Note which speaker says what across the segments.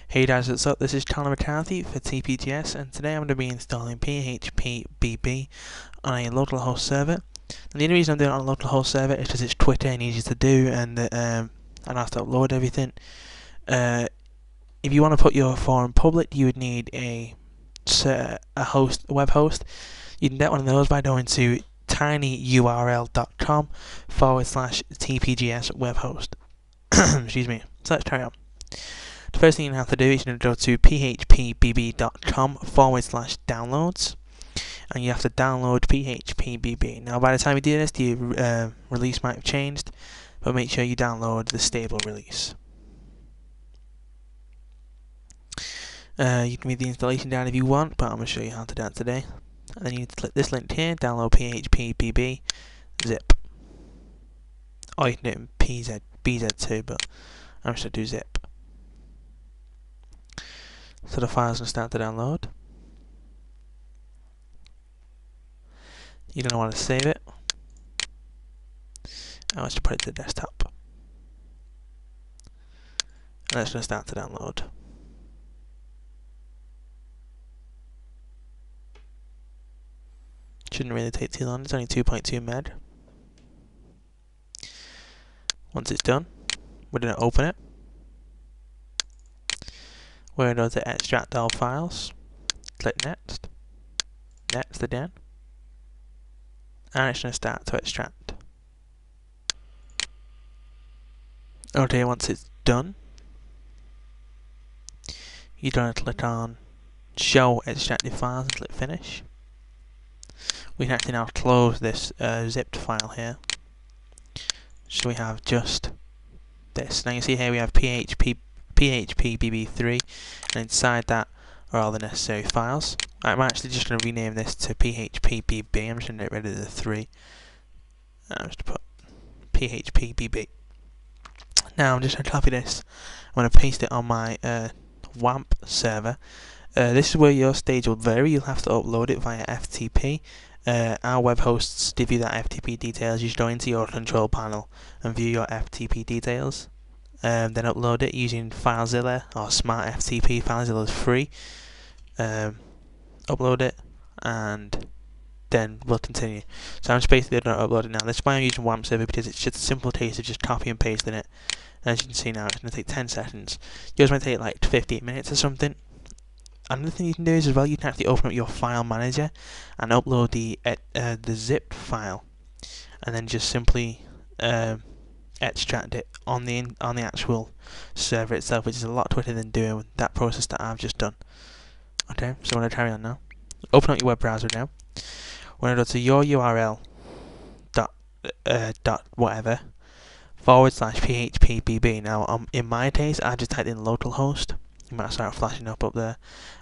Speaker 1: Hey guys, what's up? This is Connor McCarthy for TPGS, and today I'm going to be installing PHPBB on a local host server. And the only reason I'm doing it on a local host server is because it's quicker and easier to do, and I don't have to upload everything. If you want to put your forum public, you would need a web host. You can get one of those by going to tinyurl.com/TPGS web host. Excuse me. So let's carry on. The first thing you have to do is you need to go to phpbb.com/downloads, and you have to download PHPBB. Now, by the time you do this, the release might have changed, but make sure you download the stable release. You can read the installation down if you want, but I'm going to show you how to do that today. And then you need to click this link here, download PHPBB zip. Or you can do it in BZ too, but I'm just going to do zip. So the file's going to start to download. You're going to want to save it. I want you to put it to the desktop. And it's going to start to download. Shouldn't really take too long, it's only 2.2 meg. Once it's done, we're going to open it. We're going to extract all files. Click next. Next again. And it's going to start to extract. Okay, once it's done, you're going to click on Show Extracted Files and click Finish. We can actually now close this zipped file here. So we have just this. Now you see here we have PHPBB3, and inside that are all the necessary files. I'm actually just going to rename this to PHPBB. I'm just going to get rid of the 3. I'm just going to put PHPBB. Now I'm just going to copy this. I'm going to paste it on my WAMP server. This is where your stage will vary. You'll have to upload it via FTP. Our web hosts give you that FTP details. You should go into your control panel and view your FTP details. Then upload it using FileZilla or Smart FTP. FileZilla is free. Upload it, and then we'll continue. So I'm just basically going to upload it now. That's why I'm using WAMP server, because it's just a simple case of just copy and pasting it. And as you can see now, it's going to take 10 seconds. Yours might take like 15 minutes or something. Another thing you can do is as well, you can actually open up your file manager and upload the zipped file, and then just simply extract it on the actual server itself, which is a lot quicker than doing that process that I've just done. Okay, so I'm going to carry on now. Open up your web browser now. We're going to go to your URL whatever /PHPBB. Now, in my case, I just typed in localhost. You might start flashing up there.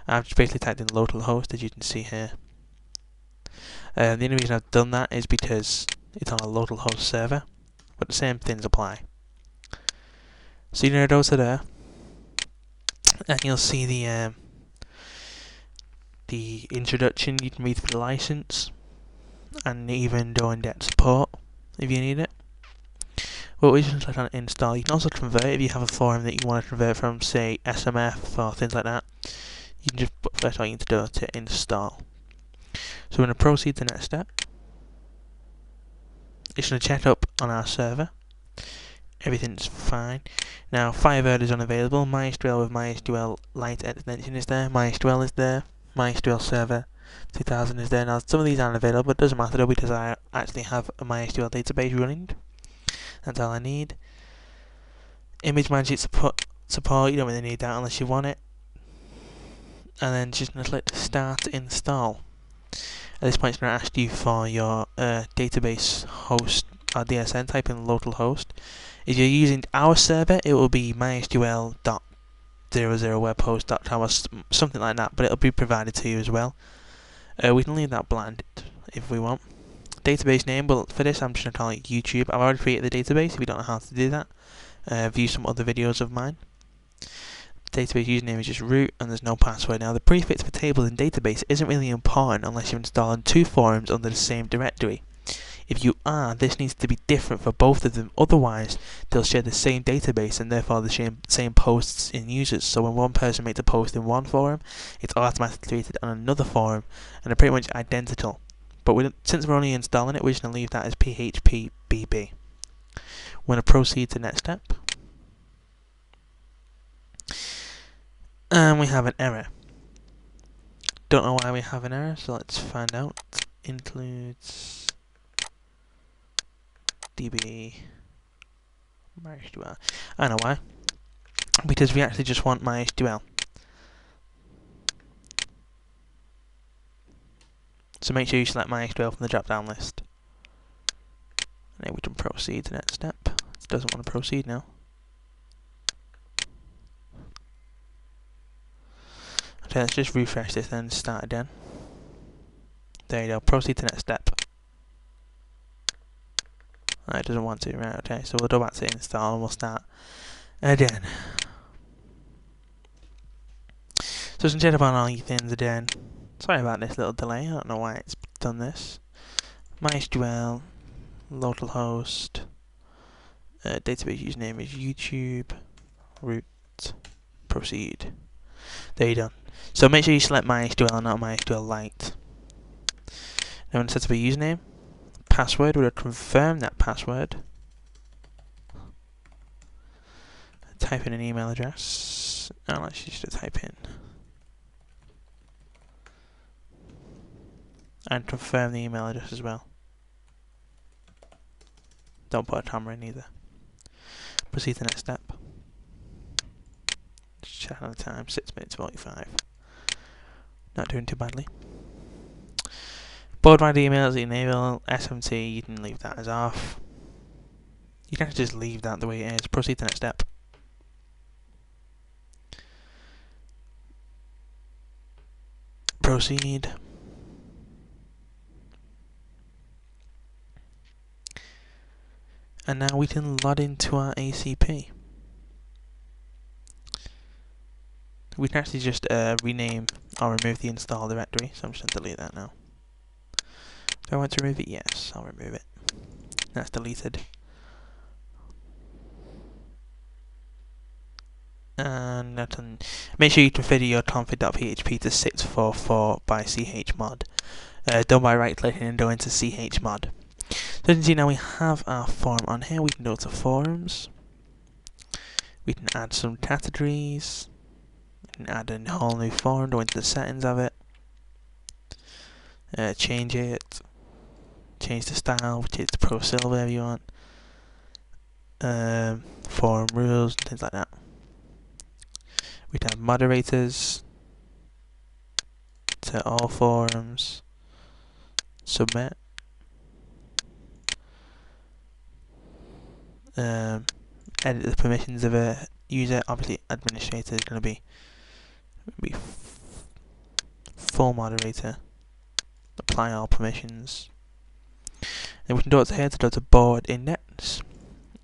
Speaker 1: I've just basically typed in localhost, as you can see here. The only reason I've done that is because it's on a localhost server, but the same things apply. So you're going to go to there, and you'll see the introduction. You can read through the license, and even go and get support if you need it. But we just click on install. You can also convert if you have a forum that you want to convert from, say, SMF or things like that. You can just that's all you need to do to install. So we're going to proceed to the next step. It's going to check up on our server. Everything's fine. Now, Firebird is unavailable. MySQL with MySQL Lite extension is there. MySQL is there. MySQL Server 2000 is there. Now, some of these aren't available, but it doesn't matter though, because I actually have a MySQL database running. That's all I need. ImageMagick support, you don't really need that unless you want it. And then just going to click Start Install. At this point, it's going to ask you for your database host or DSN. Type in localhost. If you're using our server, it will be mysql.00webhost.com or something like that, but it'll be provided to you as well. We can leave that blank if we want. Database name, well, for this I'm just going to call it YouTube. I've already created the database. If you don't know how to do that, view some other videos of mine. The database username is just root, and there's no password. Now, the prefix for tables and database isn't really important unless you're installing 2 forums under the same directory. If you are, this needs to be different for both of them, otherwise they'll share the same database and therefore the same posts in users. So when one person makes a post in one forum, it's automatically created on another forum, and they're pretty much identical. But since we're only installing it, we're just going to leave that as PHPBB. We're going to proceed to the next step. And we have an error. Don't know why we have an error, so let's find out. Includes DB MySQL. I know why. Because we actually just want MySQL. So make sure you select MySQL from the drop-down list. And then we can proceed to the next step. It doesn't want to proceed now. Okay, let's just refresh this and start again. There you go, proceed to the next step. It doesn't want to, right, okay, so we'll go back to install and we'll start again. So just check up on all your things again. Sorry about this little delay, I don't know why it's done this. MySQL, localhost, database username is YouTube, root, proceed. There you go. So make sure you select MySQL, not MySQLite. Now when it sets up a username, password, we'll confirm that password. Type in an email address. Now let's just type in. And confirm the email address as well. Don't put a comma in either. Proceed to the next step. Just check on the time, 6 minutes 45. Not doing too badly. Board wide emails, enable SMT, you can leave that as off. You can just leave that the way it is. Proceed to the next step. Proceed. And now we can log into our ACP. We can actually just rename or remove the install directory, so I'm just going to delete that now. Do I want to remove it? Yes, I'll remove it. That's deleted. And make sure you configure your config.php to 644 by chmod. Done by right clicking and go into chmod. So as you can see now we have our forum on here. We can go to forums. We can add some categories. We can add a whole new forum, go into the settings of it. Change it. Change the style, which is Pro Silver if you want. Forum rules, things like that. We can have moderators to all forums. Submit. Edit the permissions of a user. Obviously, administrator is going to be full moderator. Apply all permissions. Then we can go to here to go to board index,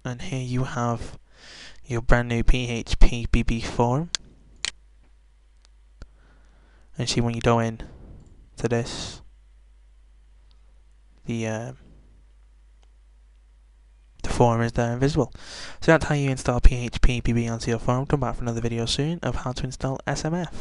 Speaker 1: and here you have your brand new PHPBB forum. And see when you go in to this, the forum is there invisible. So that's how you install PHPBB onto your forum. Come back for another video soon of how to install SMF.